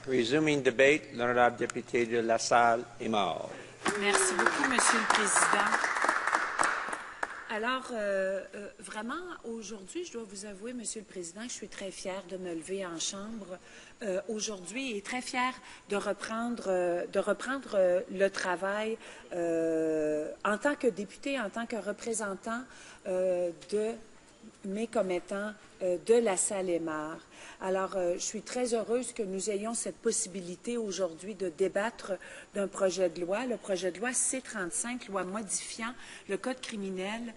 Resuming debate, l'honorable député de LaSalle est mort. Merci beaucoup, Monsieur le Président. Alors, vraiment, aujourd'hui, je dois vous avouer, Monsieur le Président, que je suis très fière de me lever en Chambre aujourd'hui et très fière de reprendre le travail en tant que député, en tant que représentant de mes commettants de LaSalle-et-Marre. Alors, je suis très heureuse que nous ayons cette possibilité aujourd'hui de débattre d'un projet de loi, le projet de loi C-35, loi modifiant le Code criminel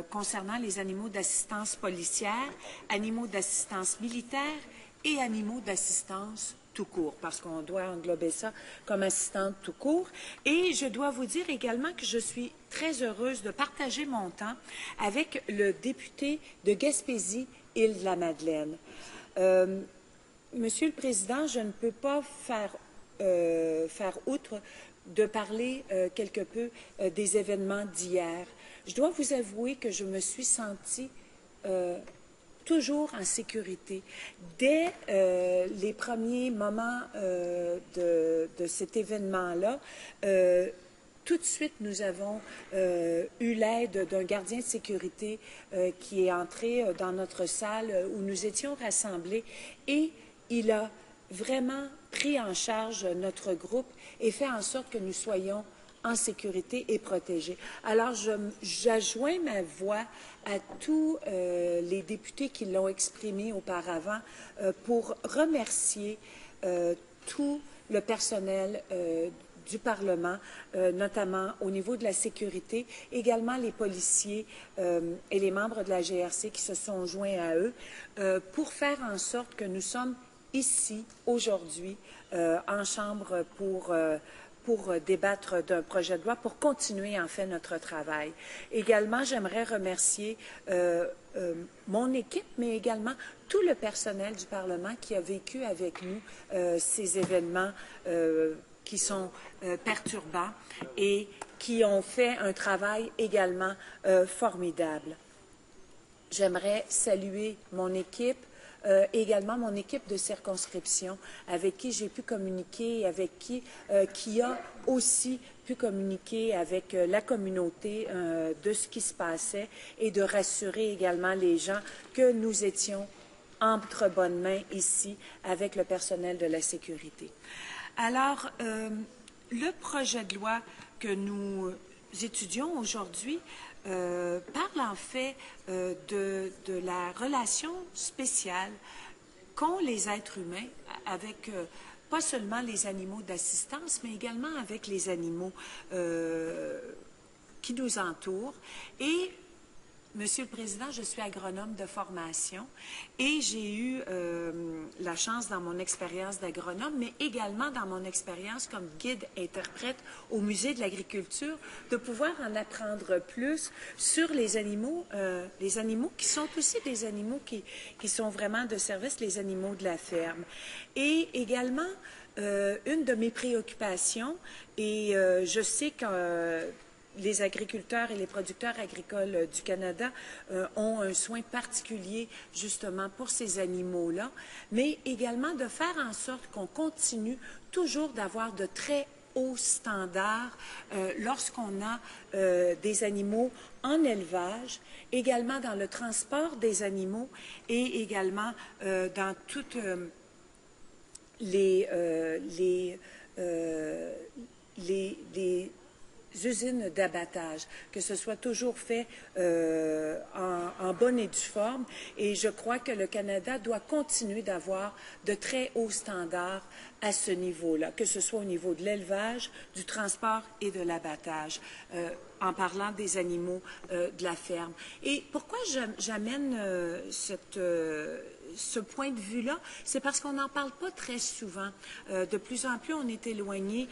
concernant les animaux d'assistance policière, animaux d'assistance militaire et animaux d'assistance tout court, parce qu'on doit englober ça comme assistante tout court. Et je dois vous dire également que je suis très heureuse de partager mon temps avec le député de Gaspésie, Île-de-la-Madeleine. Monsieur le Président, je ne peux pas faire outre de parler quelque peu des événements d'hier. Je dois vous avouer que je me suis sentie toujours en sécurité. Dès les premiers moments de cet événement-là, tout de suite, nous avons eu l'aide d'un gardien de sécurité qui est entré dans notre salle où nous étions rassemblés et il a vraiment pris en charge notre groupe et fait en sorte que nous soyons en sécurité et protégés. Alors, j'adjoins ma voix à tous les députés qui l'ont exprimé auparavant pour remercier tout le personnel du Parlement, notamment au niveau de la sécurité, également les policiers et les membres de la GRC qui se sont joints à eux pour faire en sorte que nous sommes ici aujourd'hui en Chambre pour débattre d'un projet de loi, pour continuer en fait notre travail. Également, j'aimerais remercier mon équipe, mais également tout le personnel du Parlement qui a vécu avec nous ces événements qui sont perturbants et qui ont fait un travail également formidable. J'aimerais saluer mon équipe, également mon équipe de circonscription avec qui j'ai pu communiquer, avec qui a aussi pu communiquer avec la communauté de ce qui se passait et de rassurer également les gens que nous étions entre bonnes mains ici avec le personnel de la sécurité. Alors, le projet de loi que nous étudions aujourd'hui parle en fait de la relation spéciale qu'ont les êtres humains avec pas seulement les animaux d'assistance, mais également avec les animaux qui nous entourent. Et, Monsieur le Président, je suis agronome de formation et j'ai eu la chance dans mon expérience d'agronome, mais également dans mon expérience comme guide-interprète au Musée de l'agriculture, de pouvoir en apprendre plus sur les animaux qui sont aussi des animaux qui sont vraiment de service, les animaux de la ferme. Et également, une de mes préoccupations, et je sais que les agriculteurs et les producteurs agricoles du Canada ont un soin particulier justement pour ces animaux-là, mais également de faire en sorte qu'on continue toujours d'avoir de très hauts standards lorsqu'on a des animaux en élevage, également dans le transport des animaux et également dans toutes les usines d'abattage, que ce soit toujours fait en bonne et due forme. Et je crois que le Canada doit continuer d'avoir de très hauts standards à ce niveau-là, que ce soit au niveau de l'élevage, du transport et de l'abattage, en parlant des animaux de la ferme. Et pourquoi j'amène ce point de vue-là? C'est parce qu'on n'en parle pas très souvent. De plus en plus, on est éloigné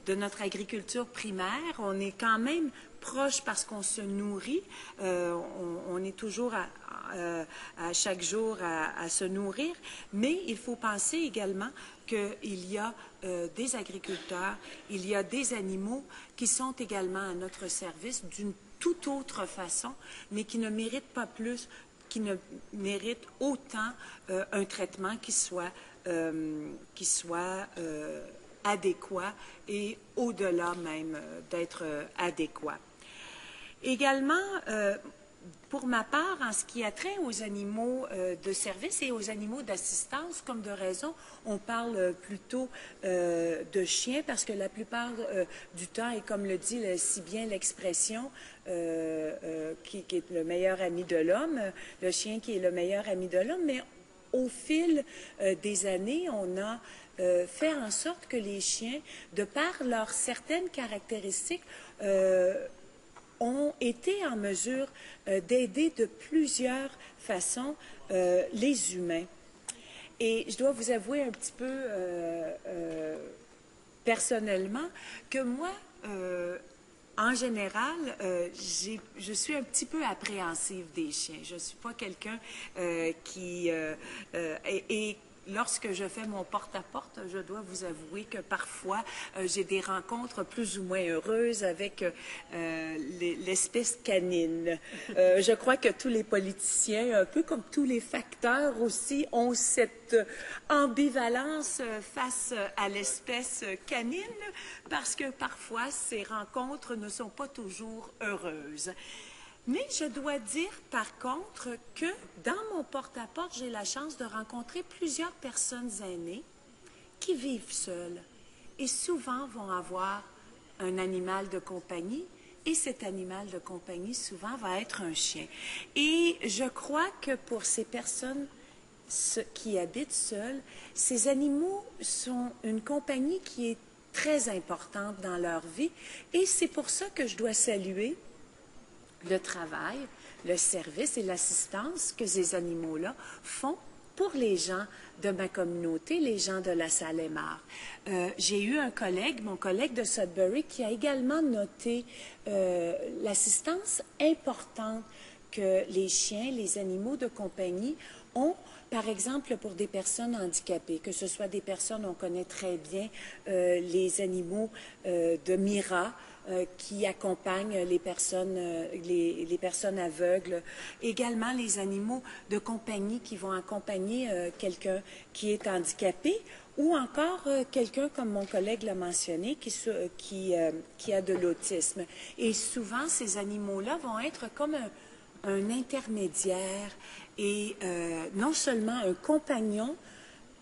de notre agriculture primaire. On est quand même proche parce qu'on se nourrit. On est toujours à chaque jour à se nourrir, mais il faut penser également qu'il y a des agriculteurs, il y a des animaux qui sont également à notre service d'une toute autre façon, mais qui ne méritent pas plus, qui ne méritent autant un traitement qui soit adéquat et au-delà même d'être adéquat. Également, pour ma part, en ce qui a trait aux animaux de service et aux animaux d'assistance, comme de raison, on parle plutôt de chiens parce que la plupart du temps, et comme le dit si bien l'expression, qui est le meilleur ami de l'homme, le chien qui est le meilleur ami de l'homme, mais au fil des années, on a fait en sorte que les chiens, de par leurs certaines caractéristiques, ont été en mesure d'aider de plusieurs façons les humains. Et je dois vous avouer un petit peu personnellement que moi, en général, je suis un petit peu appréhensive des chiens. Je ne suis pas quelqu'un et lorsque je fais mon porte-à-porte, je dois vous avouer que parfois, j'ai des rencontres plus ou moins heureuses avec l'espèce canine. Je crois que tous les politiciens, un peu comme tous les facteurs aussi, ont cette ambivalence face à l'espèce canine, parce que parfois, ces rencontres ne sont pas toujours heureuses. Mais je dois dire, par contre, que dans mon porte-à-porte, j'ai la chance de rencontrer plusieurs personnes aînées qui vivent seules et souvent vont avoir un animal de compagnie et cet animal de compagnie, souvent, va être un chien. Et je crois que pour ces personnes qui habitent seules, ces animaux sont une compagnie qui est très importante dans leur vie et c'est pour ça que je dois saluer le travail, le service et l'assistance que ces animaux-là font pour les gens de ma communauté, les gens de la Salle-et-Marne. J'ai eu un collègue, mon collègue de Sudbury, qui a également noté l'assistance importante que les chiens, les animaux de compagnie ont, par exemple, pour des personnes handicapées, que ce soit des personnes, on connaît très bien les animaux de Mira, qui accompagnent les personnes aveugles, également les animaux de compagnie qui vont accompagner quelqu'un qui est handicapé, ou encore quelqu'un, comme mon collègue l'a mentionné, qui a de l'autisme. Et souvent, ces animaux-là vont être comme un intermédiaire et non seulement un compagnon,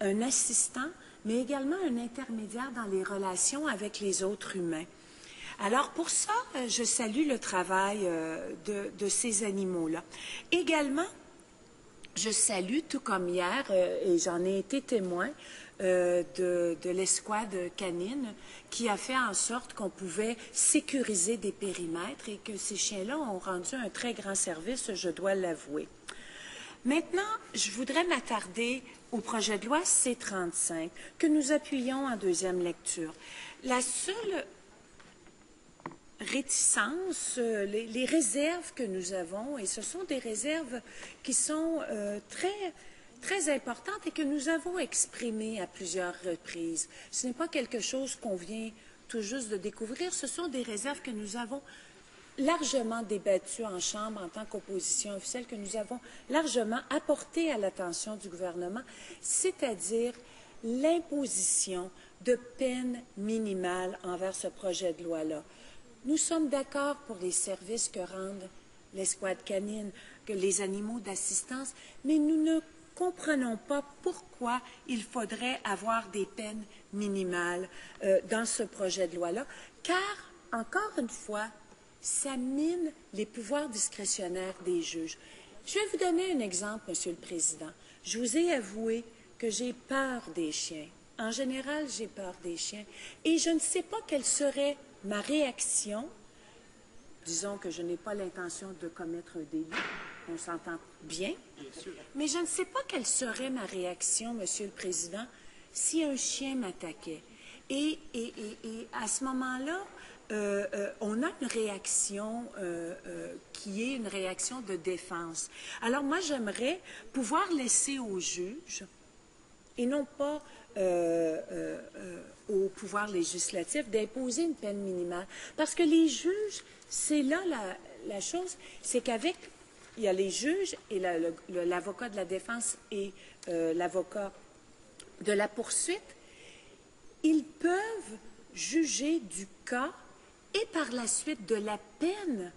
un assistant, mais également un intermédiaire dans les relations avec les autres humains. Alors, pour ça, je salue le travail de ces animaux-là. Également, je salue, tout comme hier, et j'en ai été témoin, de l'escouade canine qui a fait en sorte qu'on pouvait sécuriser des périmètres et que ces chiens-là ont rendu un très grand service, je dois l'avouer. Maintenant, je voudrais m'attarder au projet de loi C-35 que nous appuyons en deuxième lecture. La seule réticences, les réserves que nous avons, et ce sont des réserves qui sont très importantes et que nous avons exprimées à plusieurs reprises. Ce n'est pas quelque chose qu'on vient tout juste de découvrir, ce sont des réserves que nous avons largement débattues en Chambre en tant qu'opposition officielle, que nous avons largement apportées à l'attention du gouvernement, c'est-à-dire l'imposition de peines minimales envers ce projet de loi-là. Nous sommes d'accord pour les services que rendent l'escouade canine, que les animaux d'assistance, mais nous ne comprenons pas pourquoi il faudrait avoir des peines minimales dans ce projet de loi-là, car, encore une fois, ça mine les pouvoirs discrétionnaires des juges. Je vais vous donner un exemple, Monsieur le Président. Je vous ai avoué que j'ai peur des chiens. En général, j'ai peur des chiens. Et je ne sais pas quelle serait ma réaction. Disons que je n'ai pas l'intention de commettre un délit. On s'entend bien. Mais je ne sais pas quelle serait ma réaction, Monsieur le Président, si un chien m'attaquait. Et à ce moment-là, on a une réaction qui est une réaction de défense. Alors moi, j'aimerais pouvoir laisser aux juges, et non pas au pouvoir législatif, d'imposer une peine minimale. Parce que les juges, c'est là la chose, c'est qu'avec, il y a les juges et l'avocat de la défense et l'avocat de la poursuite, ils peuvent juger du cas et par la suite de la peine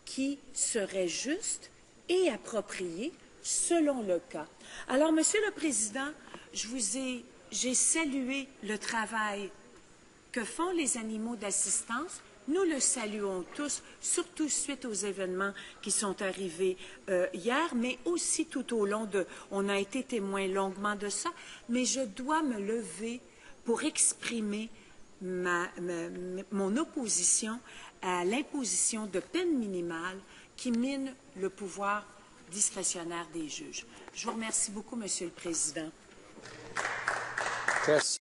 qui serait juste et appropriée selon le cas. Alors, Monsieur le Président, j'ai salué le travail que font les animaux d'assistance. Nous le saluons tous, surtout suite aux événements qui sont arrivés hier, mais aussi tout au long de... On a été témoins longuement de ça, mais je dois me lever pour exprimer mon opposition à l'imposition de peines minimales qui minent le pouvoir discrétionnaire des juges. Je vous remercie beaucoup, Monsieur le Président. Merci.